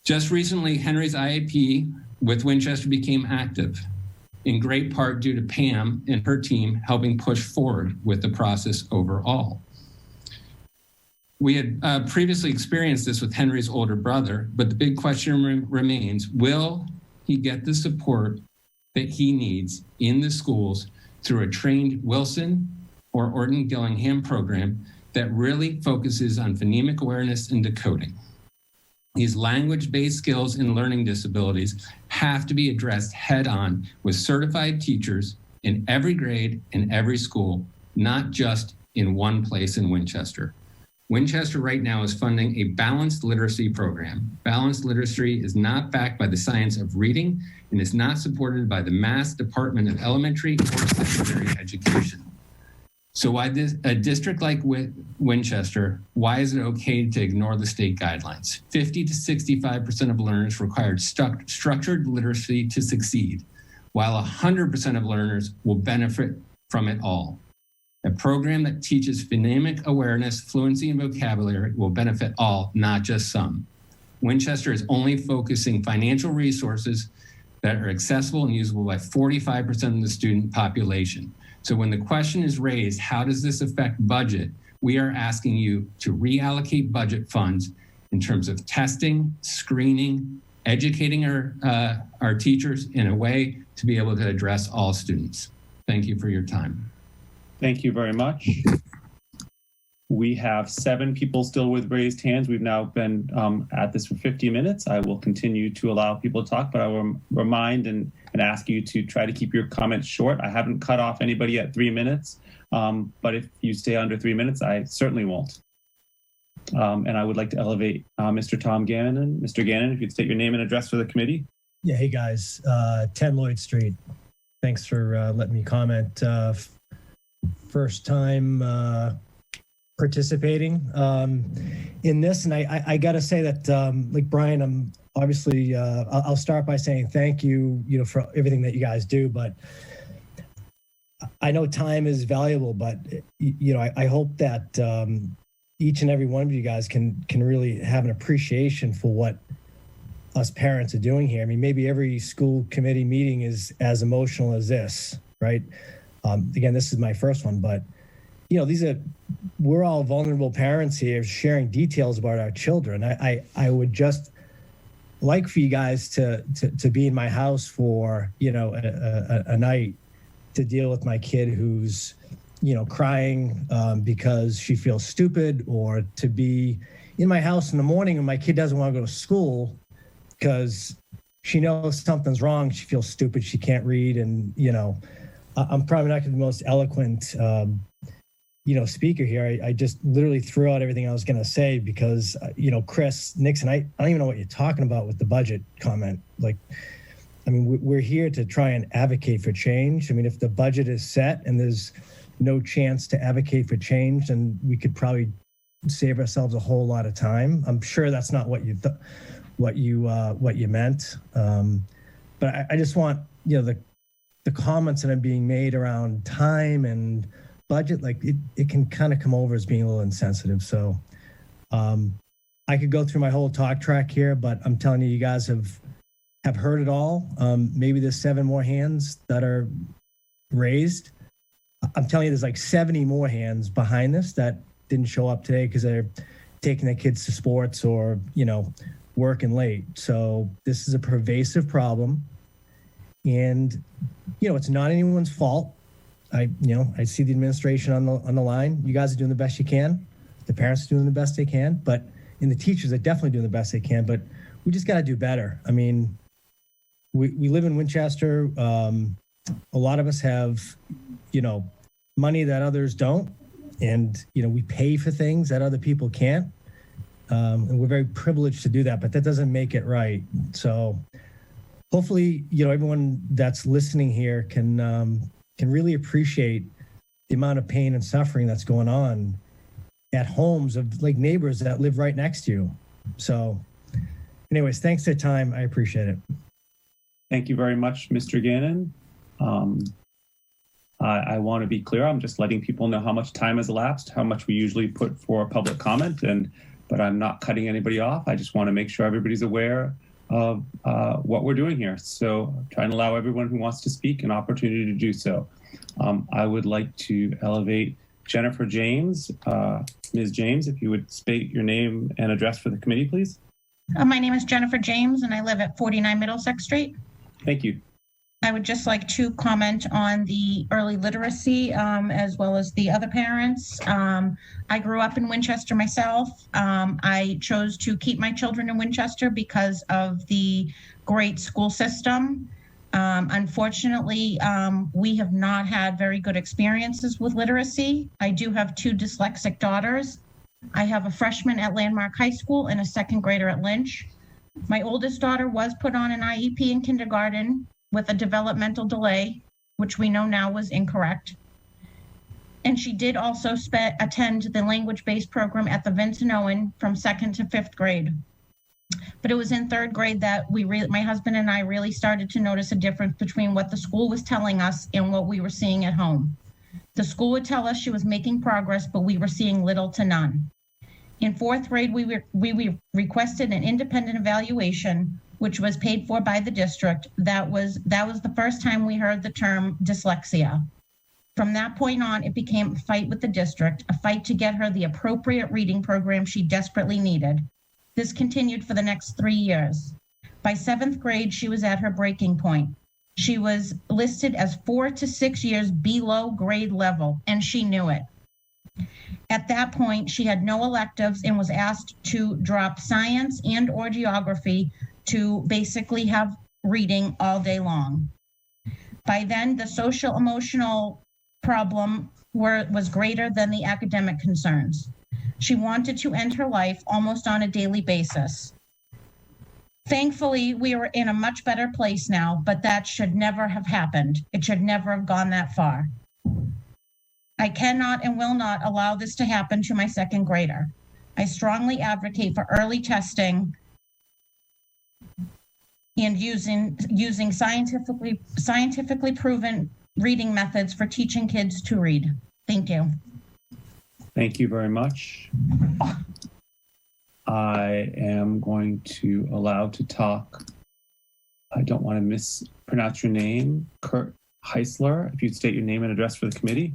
Speaker 14: Just recently, Henry's IEP with Winchester became active, in great part due to Pam and her team helping push forward with the process overall. We had previously experienced this with Henry's older brother, but the big question remains, will he get the support that he needs in the schools through a trained Wilson or Orton Gillingham program that really focuses on phonemic awareness and decoding? These language-based skills and learning disabilities have to be addressed head-on with certified teachers in every grade and every school, not just in one place in Winchester. Winchester right now is funding a balanced literacy program. Balanced literacy is not backed by the science of reading and is not supported by the Mass Department of Elementary or Secondary Education. So why a district like Winchester, why is it okay to ignore the state guidelines? 50 to 65% of learners required structured literacy to succeed, while 100% of learners will benefit from it all. A program that teaches phonemic awareness, fluency, and vocabulary will benefit all, not just some. Winchester is only focusing financial resources that are accessible and usable by 45% of the student population. So when the question is raised, how does this affect budget? We are asking you to reallocate budget funds in terms of testing, screening, educating our teachers in a way to be able to address all students. Thank you for your time.
Speaker 1: Thank you very much. We have 7 people still with raised hands. We've now been at this for 50 minutes. I will continue to allow people to talk, but I will remind and ask you to try to keep your comments short. I haven't cut off anybody at 3 minutes, but if you stay under 3 minutes, I certainly won't. And I would like to elevate Mr. Tom Gannon. Mr. Gannon, if you'd state your name and address for the committee.
Speaker 15: Yeah, hey guys, 10 Lloyd Street. Thanks for letting me comment. First time participating in this, and I got to say that, like Brian, I'm obviously I'll start by saying thank you, for everything that you guys do. But I know time is valuable, but I hope that each and every one of you guys can really have an appreciation for what us parents are doing here. I mean, maybe every school committee meeting is as emotional as this, right? Again, this is my first one, but we're all vulnerable parents here sharing details about our children. I would just like for you guys to be in my house for, a night to deal with my kid who's crying because she feels stupid, or to be in my house in the morning and my kid doesn't want to go to school because she knows something's wrong. She feels stupid. She can't read. And, I'm probably not the most eloquent, speaker here. I just literally threw out everything I was going to say because, Chris, Nixon, I don't even know what you're talking about with the budget comment. We're here to try and advocate for change. If the budget is set and there's no chance to advocate for change, then we could probably save ourselves a whole lot of time. I'm sure that's not what you meant. But I just want, the comments that are being made around time and budget, it can kind of come over as being a little insensitive. So I could go through my whole talk track here, but I'm telling you, you guys have heard it all. Maybe there's 7 more hands that are raised. I'm telling you, there's 70 more hands behind this that didn't show up today because they're taking their kids to sports or, working late. So this is a pervasive problem. And, it's not anyone's fault. I see the administration on the line. You guys are doing the best you can. The parents are doing the best they can, and the teachers are definitely doing the best they can, but we just got to do better. We live in Winchester. A lot of us have, money that others don't. And, we pay for things that other people can't. And we're very privileged to do that, but that doesn't make it right. So hopefully, everyone that's listening here can really appreciate the amount of pain and suffering that's going on at homes of neighbors that live right next to you. So anyways, thanks for your time. I appreciate it.
Speaker 1: Thank you very much, Mr. Gannon. I want to be clear. I'm just letting people know how much time has elapsed, how much we usually put for public comment, but I'm not cutting anybody off. I just want to make sure everybody's aware of what we're doing here. So trying to allow everyone who wants to speak an opportunity to do so. I would like to elevate Jennifer James. Ms. James, if you would state your name and address for the committee, please.
Speaker 16: My name is Jennifer James, and I live at 49 Middlesex Street.
Speaker 1: Thank you.
Speaker 16: I would just like to comment on the early literacy as well as the other parents. I grew up in Winchester myself. I chose to keep my children in Winchester because of the great school system. Unfortunately, we have not had very good experiences with literacy. I do have 2 dyslexic daughters. I have a freshman at Landmark High School and a 2nd grader at Lynch. My oldest daughter was put on an IEP in kindergarten with a developmental delay, which we know now was incorrect. And she did also attend the language-based program at the Vincent Owen from 2nd to 5th grade. But it was in 3rd grade that my husband and I really started to notice a difference between what the school was telling us and what we were seeing at home. The school would tell us she was making progress, but we were seeing little to none. In 4th grade, we requested an independent evaluation, which was paid for by the district. That was the first time we heard the term dyslexia. From that point on, it became a fight with the district, a fight to get her the appropriate reading program she desperately needed. This continued for the next 3 years. By 7th grade, she was at her breaking point. She was listed as 4 to 6 years below grade level, and she knew it. At that point, she had no electives and was asked to drop science and or geography to basically have reading all day long. By then, the social emotional problem was greater than the academic concerns. She wanted to end her life almost on a daily basis. Thankfully, we are in a much better place now, but that should never have happened. It should never have gone that far. I cannot and will not allow this to happen to my 2nd grader. I strongly advocate for early testing and using scientifically proven reading methods for teaching kids to read. Thank you.
Speaker 1: Thank you very much. I am going to allow to talk. I don't want to mispronounce your name, Kurt Heisler. If you'd state your name and address for the committee.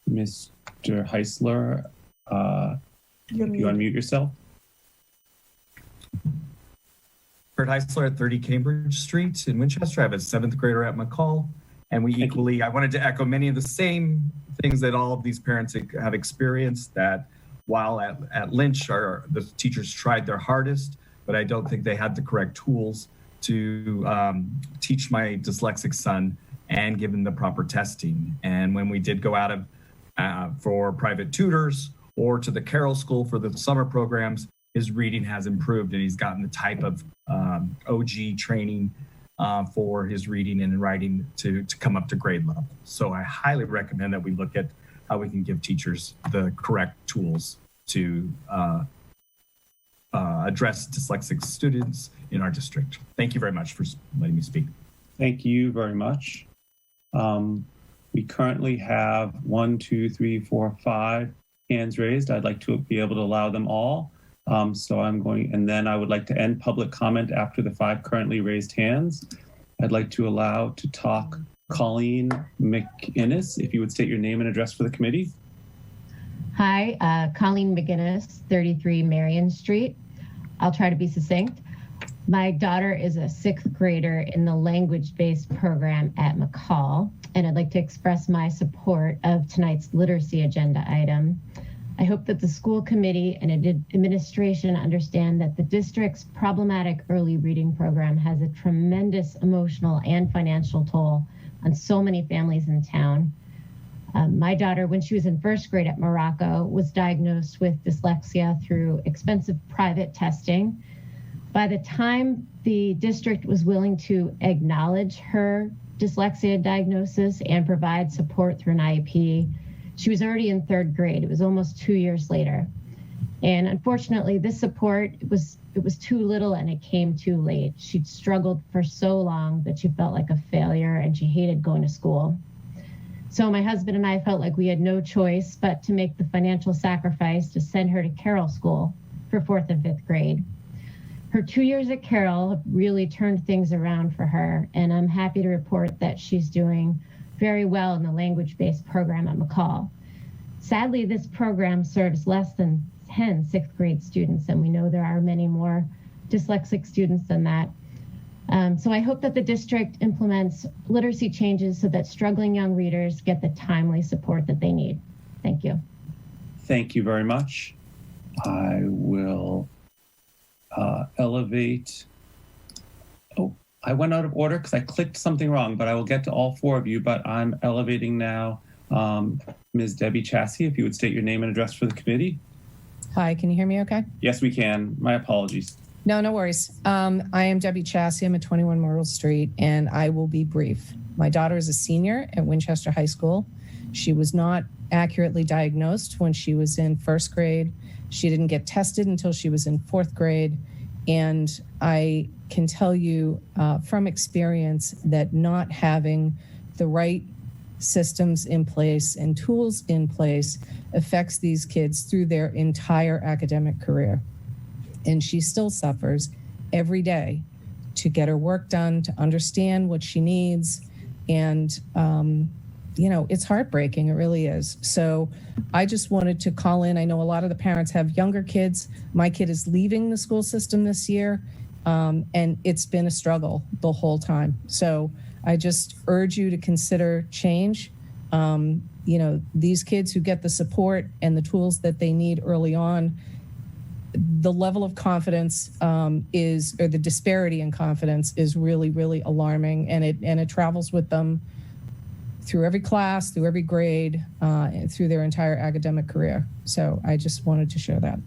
Speaker 1: Mr. Heisler, you unmute yourself.
Speaker 17: Heisler at 30 Cambridge Street in Winchester. I have a 7th grader at McCall. And I wanted to echo many of the same things that all of these parents have experienced, that while at Lynch, the teachers tried their hardest, but I don't think they had the correct tools to teach my dyslexic son and give him the proper testing. And when we did go out for private tutors or to the Carroll School for the summer programs, his reading has improved and he's gotten the type of OG training for his reading and writing to come up to grade level. So I highly recommend that we look at how we can give teachers the correct tools to address dyslexic students in our district. Thank you very much for letting me speak.
Speaker 1: Thank you very much. We currently have 1, 2, 3, 4, 5 hands raised. I'd like to be able to allow them all. So I'm going, and then I would like to end public comment after the 5 currently raised hands. I'd like to allow to talk Colleen McInnes, if you would state your name and address for the committee.
Speaker 18: Hi, Colleen McInnes, 33 Marion Street. I'll try to be succinct. My daughter is a 6th grader in the language-based program at McCall, and I'd like to express my support of tonight's literacy agenda item. I hope that the school committee and administration understand that the district's problematic early reading program has a tremendous emotional and financial toll on so many families in town. My daughter, when she was in 1st grade at Morocco, was diagnosed with dyslexia through expensive private testing. By the time the district was willing to acknowledge her dyslexia diagnosis and provide support through an IEP, she was already in 3rd grade. It was almost 2 years later. And unfortunately, this support, it was too little and it came too late. She'd struggled for so long that she felt like a failure and she hated going to school. So my husband and I felt like we had no choice but to make the financial sacrifice to send her to Carroll School for 4th and 5th grade. Her 2 years at Carroll have really turned things around for her, and I'm happy to report that she's doing very well in the language-based program at McCall. Sadly, this program serves less than 10 6th grade students, and we know there are many more dyslexic students than that. So I hope that the district implements literacy changes so that struggling young readers get the timely support that they need. Thank you.
Speaker 1: Thank you very much. I will elevate. Oh, I went out of order because I clicked something wrong, but I will get to all 4 of you, but I'm elevating now Ms. Debbie Chassie, if you would state your name and address for the committee.
Speaker 19: Hi, can you hear me okay?
Speaker 1: Yes, we can. My apologies.
Speaker 19: No worries. I am Debbie Chassie. I'm at 21 Myrtle Street, and I will be brief. My daughter is a senior at Winchester High School. She was not accurately diagnosed when she was in 1st grade. She didn't get tested until she was in 4th grade. And I can tell you from experience that not having the right systems in place and tools in place affects these kids through their entire academic career. And she still suffers every day to get her work done, to understand what she needs. And, it's heartbreaking. It really is. So I just wanted to call in. I know a lot of the parents have younger kids. My kid is leaving the school system this year, and it's been a struggle the whole time. So I just urge you to consider change. These kids who get the support and the tools that they need early on, the level of confidence or the disparity in confidence is really, really alarming, and it travels with them through every class, through every grade, and through their entire academic career. So I just wanted to share that.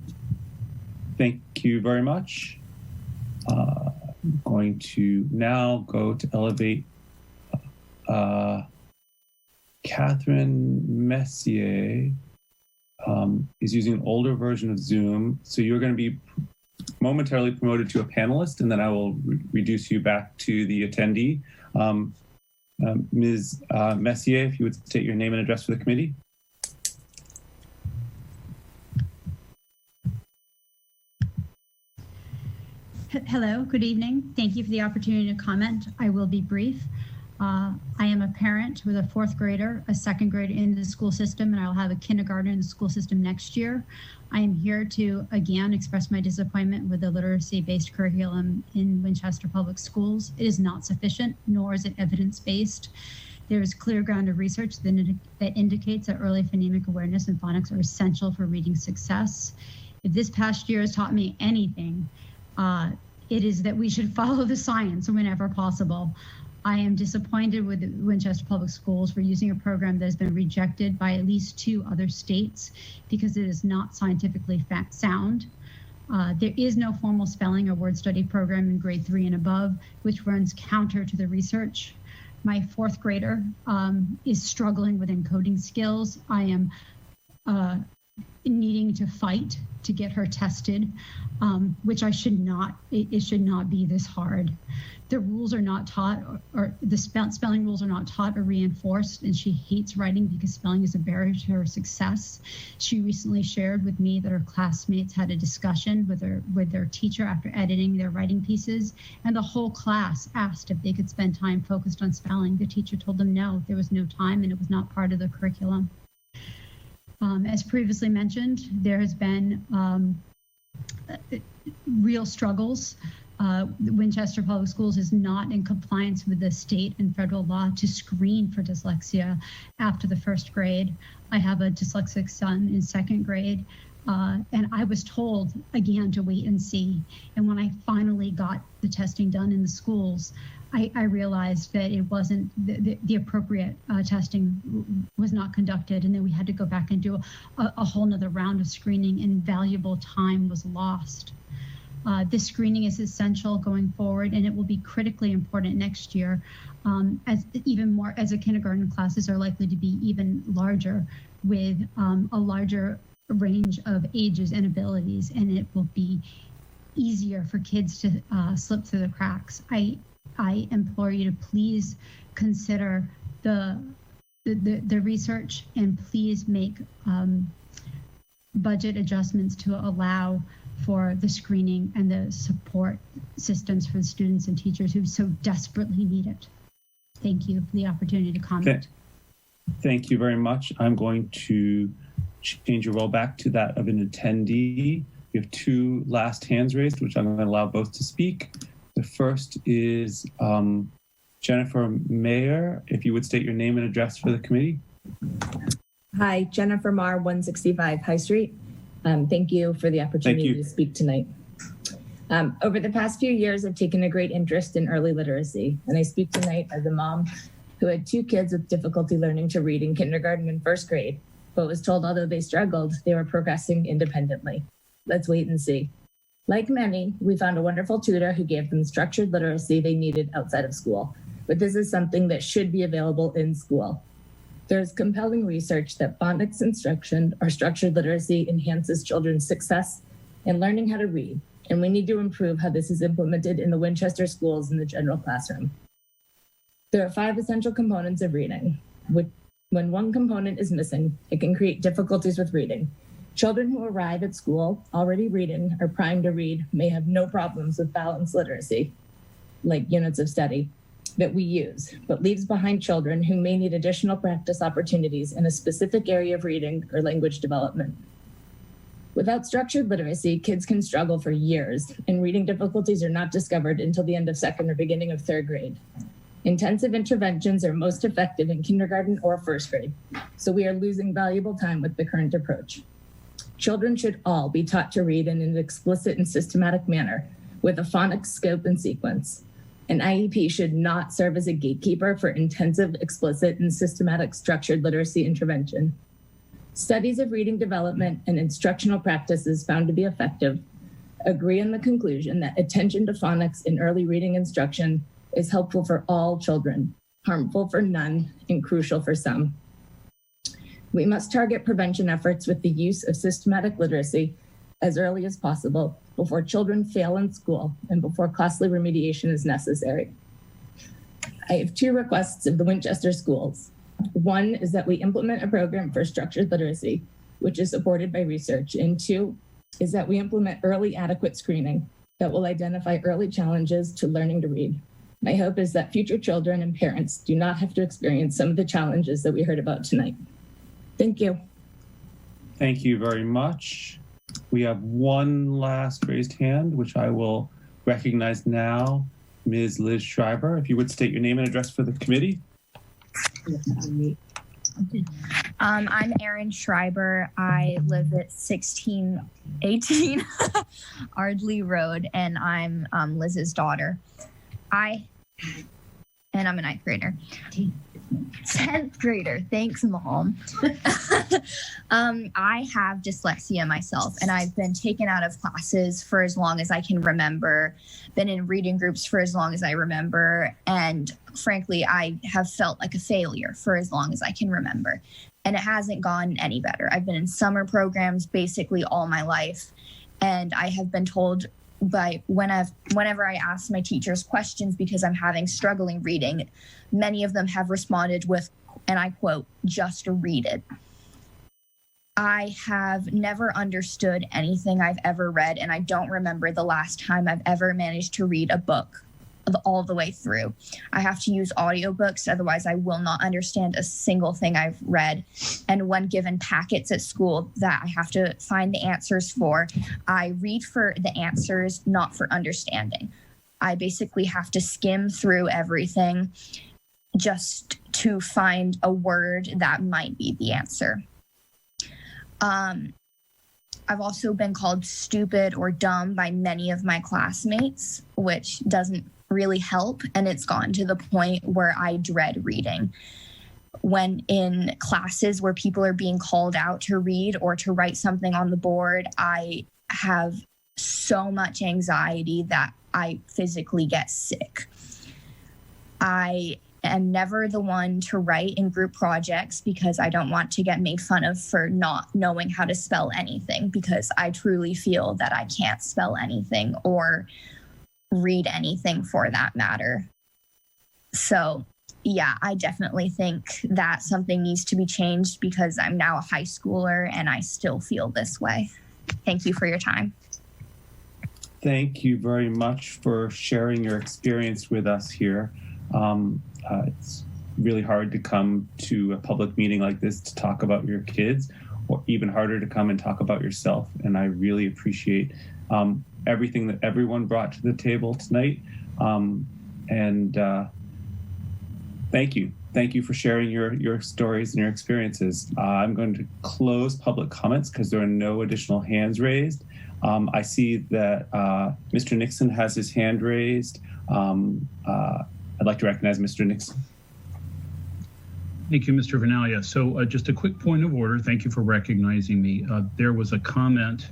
Speaker 1: Thank you very much. I'm going to now go to elevate Catherine Messier. Is using an older version of Zoom. So you're going to be momentarily promoted to a panelist, and then I will reduce you back to the attendee. Ms. Messier, if you would state your name and address for the committee.
Speaker 20: Hello, good evening. Thank you for the opportunity to comment. I will be brief. I am a parent with a 4th grader, a 2nd grader in the school system, and I'll have a kindergarten in the school system next year. I am here to, again, express my disappointment with the literacy-based curriculum in Winchester Public Schools. It is not sufficient, nor is it evidence-based. There is clear ground of research that indicates that early phonemic awareness and phonics are essential for reading success. If this past year has taught me anything, it is that we should follow the science whenever possible. I am disappointed with the Winchester Public Schools for using a program that has been rejected by at least 2 other states because it is not scientifically sound. There is no formal spelling or word study program in grade 3 and above, which runs counter to the research. My 4th grader is struggling with encoding skills. I am needing to fight to get her tested, which I should not. It should not be this hard. The rules are not taught, or the spelling rules are not taught or reinforced, and she hates writing because spelling is a barrier to her success. She recently shared with me that her classmates had a discussion with their teacher after editing their writing pieces, and the whole class asked if they could spend time focused on spelling. The teacher told them no, there was no time, and it was not part of the curriculum. As previously mentioned, there has been real struggles. Winchester Public Schools is not in compliance with the state and federal law to screen for dyslexia after the 1st grade. I have a dyslexic son in 2nd grade, and I was told again to wait and see. And when I finally got the testing done in the schools, I realized that it wasn't the appropriate testing was not conducted, and then we had to go back and do a whole nother round of screening, and valuable time was lost. This screening is essential going forward, and it will be critically important next year, as the kindergarten classes are likely to be even larger with a larger range of ages and abilities, and it will be easier for kids to slip through the cracks. I implore you to please consider the research, and please make budget adjustments to allow for the screening and the support systems for the students and teachers who so desperately need it. Thank you for the opportunity to comment.
Speaker 1: Okay. Thank you very much. I'm going to change your role back to that of an attendee. We have 2 last hands raised, which I'm going to allow both to speak. The first is Jennifer Mayer. If you would state your name and address for the committee.
Speaker 21: Hi, Jennifer Marr, 165 High Street. Thank you for the opportunity to speak tonight. Over the past few years, I've taken a great interest in early literacy, and I speak tonight as a mom who had 2 kids with difficulty learning to read in kindergarten and 1st grade, but was told although they struggled, they were progressing independently. Let's wait and see. Like many, we found a wonderful tutor who gave them structured literacy they needed outside of school, but this is something that should be available in school. There's compelling research that phonics instruction or structured literacy enhances children's success in learning how to read, and we need to improve how this is implemented in the Winchester schools in the general classroom. There are 5 essential components of reading. When one component is missing, it can create difficulties with reading. Children who arrive at school already reading or primed to read may have no problems with balanced literacy, like units of study, that we use, but leaves behind children who may need additional practice opportunities in a specific area of reading or language development. Without structured literacy, kids can struggle for years, and reading difficulties are not discovered until the end of 2nd or beginning of 3rd grade. Intensive interventions are most effective in kindergarten or 1st grade, so we are losing valuable time with the current approach. Children should all be taught to read in an explicit and systematic manner with a phonics scope and sequence. An IEP should not serve as a gatekeeper for intensive, explicit, and systematic structured literacy intervention. Studies of reading development and instructional practices found to be effective agree on the conclusion that attention to phonics in early reading instruction is helpful for all children, harmful for none, and crucial for some. We must target prevention efforts with the use of systematic literacy as early as possible before children fail in school and before costly remediation is necessary. I have 2 requests of the Winchester schools. One is that we implement a program for structured literacy, which is supported by research. And 2 is that we implement early adequate screening that will identify early challenges to learning to read. My hope is that future children and parents do not have to experience some of the challenges that we heard about tonight. Thank you.
Speaker 1: Thank you very much. We have one last raised hand, which I will recognize now. Ms. Liz Schreiber, if you would state your name and address for the committee.
Speaker 2: I'm Erin Schreiber. I live at 1618 Ardley Road, and I'm Liz's daughter. I'm a 9th grader. 10th grader. Thanks, Mom. I have dyslexia myself, and I've been taken out of classes for as long as I can remember, been in reading groups for as long as I remember, and frankly, I have felt like a failure for as long as I can remember. And it hasn't gotten any better. I've been in summer programs basically all my life, and I have been told whenever I ask my teachers questions because I'm struggling reading, many of them have responded with, and I quote, "just read it." I have never understood anything I've ever read, and I don't remember the last time I've ever managed to read a book all the way through. I have to use audiobooks, otherwise I will not understand a single thing I've read. And when given packets at school that I have to find the answers for, I read for the answers, not for understanding. I basically have to skim through everything just to find a word that might be the answer. I've also been called stupid or dumb by many of my classmates, which doesn't really help. And it's gotten to the point where I dread reading. When in classes where people are being called out to read or to write something on the board, I have so much anxiety that I physically get sick. I am never the one to write in group projects because I don't want to get made fun of for not knowing how to spell anything, because I truly feel that I can't spell anything or read anything for that matter. So yeah, I definitely think that something needs to be changed because I'm now a high schooler and I still feel this way. Thank you for your time.
Speaker 1: Thank you very much for sharing your experience with us here. It's really hard to come to a public meeting like this to talk about your kids, or even harder to come and talk about yourself. And I really appreciate everything that everyone brought to the table tonight. Thank you. Thank you for sharing your stories and your experiences. I'm going to close public comments because there are no additional hands raised. I see that Mr. Nixon has his hand raised. I'd like to recognize Mr. Nixon.
Speaker 6: Thank you, Mr. Vernalia. So just a quick point of order. Thank you for recognizing me. There was a comment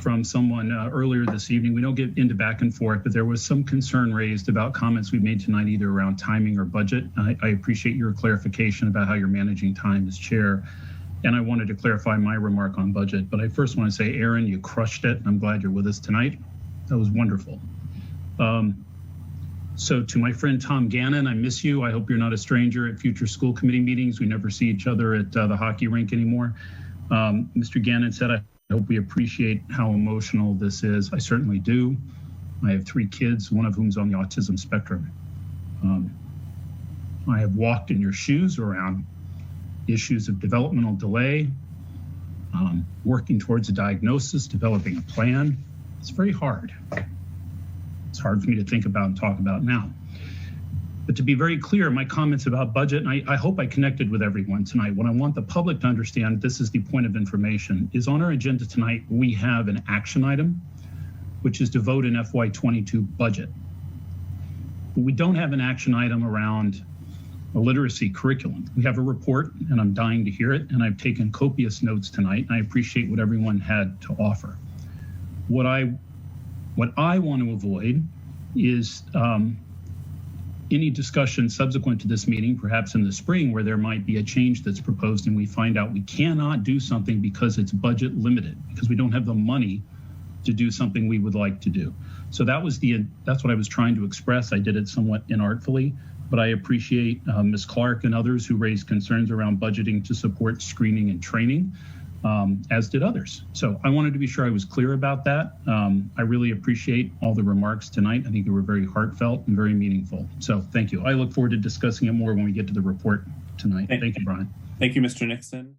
Speaker 6: from someone earlier this evening. We don't get into back and forth, but there was some concern raised about comments we made tonight, either around timing or budget. I appreciate your clarification about how you're managing time as chair. And I wanted to clarify my remark on budget. But I first want to say, Erin, you crushed it. I'm glad you're with us tonight. That was wonderful. So to my friend Tom Gannon, I miss you. I hope you're not a stranger at future school committee meetings. We never see each other at the hockey rink anymore. Mr. Gannon said, I hope we appreciate how emotional this is. I certainly do. I have 3 kids, one of whom's on the autism spectrum. I have walked in your shoes around issues of developmental delay, working towards a diagnosis, developing a plan. It's very hard. It's hard for me to think about and talk about now. But to be very clear, my comments about budget, and I hope I connected with everyone tonight. What I want the public to understand, this is the point of information, is on our agenda tonight, we have an action item, which is to vote an FY22 budget. But we don't have an action item around a literacy curriculum. We have a report, and I'm dying to hear it, and I've taken copious notes tonight, and I appreciate what everyone had to offer. What I want to avoid is any discussion subsequent to this meeting, perhaps in the spring, where there might be a change that's proposed and we find out we cannot do something because it's budget limited, because we don't have the money to do something we would like to do. So that's what I was trying to express. I did it somewhat inartfully, but I appreciate Ms. Clark and others who raised concerns around budgeting to support screening and training. as did others. So I wanted to be sure I was clear about that. I really appreciate all the remarks tonight. I think they were very heartfelt and very meaningful. So thank you. I look forward to discussing it more when we get to the report tonight. Thank you, Brian.
Speaker 1: Thank you, Mr. Nixon.